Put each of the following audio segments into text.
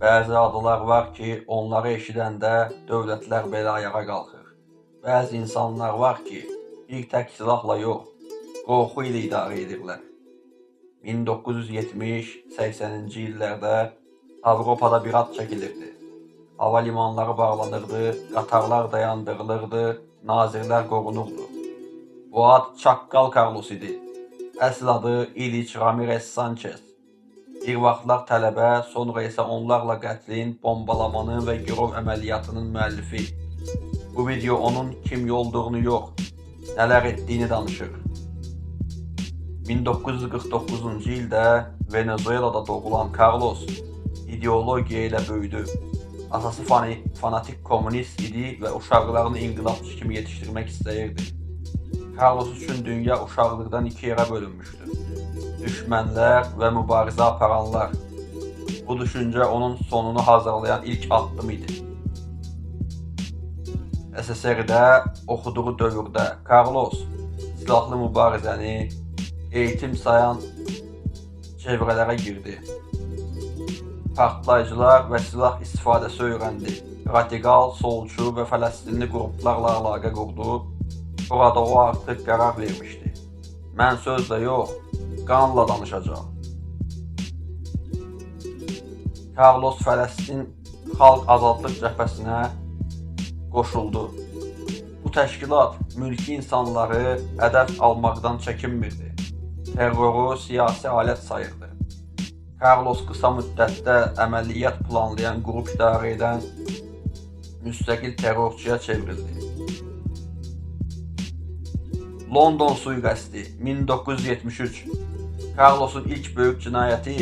Bəzi adlar var ki, onları eşidəndə dövlətlər belə ayağa qalxır. Bəzi insanlar var ki, bir tək silahla yox, qorxu ilə idarə edirlər. 1970-80-ci illərdə Avropada bir ad çəkilirdi. Hava limanları bağlanırdı, qatarlar dayandırılırdı, nazirlər qorunurdu. Bu ad Çaqqal Karlos idi. Əsl adı İliç Ramirez Sanchez. Bir vaxtlar tələbə, sonra isə onlarla qətlin, bombalamanın və girov əməliyyatının müəllifi. Bu video onun kim olduğunu yox, nələr etdiyini danışır. 1949-cu ildə Venezuelada doğulan Carlos ideologiya ilə böyüdü. Atası fanatik kommunist idi və uşaqlarını inqilabçı kimi yetişdirmək istəyirdi. Carlos üçün dünya uşaqlıqdan iki yerə bölünmüşdü. Düşmənlər və mübarizə aparanlar. Bu düşüncə onun sonunu hazırlayan ilk addım idi. SSR-də oxuduğu dövrdə Carlos silahlı mübarizəni eğitim sayan çevrələrə girdi. Partlayıcılar və silah istifadəsi öyrəndi. Radikal, solçu və Fələstinli qruplarla əlaqə qurdu. Burada o artıq qərar vermişdi. Mən sözlə yox, qanla danışacağam. Carlos Fələstin Xalq Azadlıq Cəbhəsinə qoşuldu. Bu təşkilat mülki insanları hədəf almaqdan çəkinmirdi. Terroru siyasi alət sayırdı. Carlos qısa müddətdə əməliyyat planlayan qrup idarə edən müstəqil terrorçuya çevrildi. London sui-qəsdi 1973. Carlos'un ilk böyük cinayəti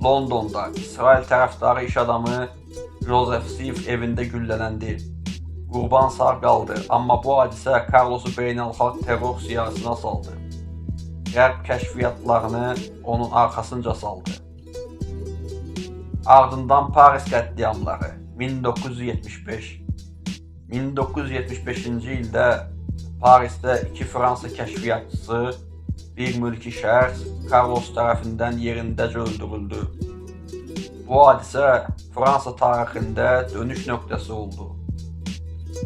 Londonda İsrail tərəfdarı iş adamı Joseph Sif evində güllələndi. Qurban sağ qaldı, amma bu hadisə Carlos'u beynəlxalq terror siyasına saldı. Qərb kəşfiyyatlarını onun arxasınca saldı. Ardından Paris qətliamları 1975. 1975-ci ildə Parisdə iki Fransa kəşfiyyatçısı, bir mülki şəxs Carlos tərəfindən yerindəcə öldürüldü. Bu hadisə Fransa tarixində dönüş nöqtəsi oldu.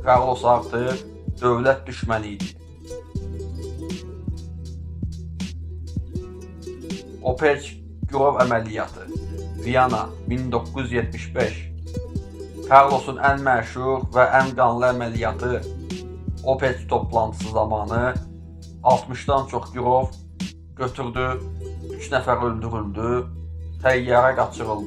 Carlos artıq dövlət düşməni idi. OPEC girov əməliyyatı Viyana 1975. Carlos'un ən məşhur və ən qanlı əməliyyatı OPEC toplantısı zamanı 60'dan çox girov götürdü, 3 nəfər öldürüldü, təyyarə qaçırıldı.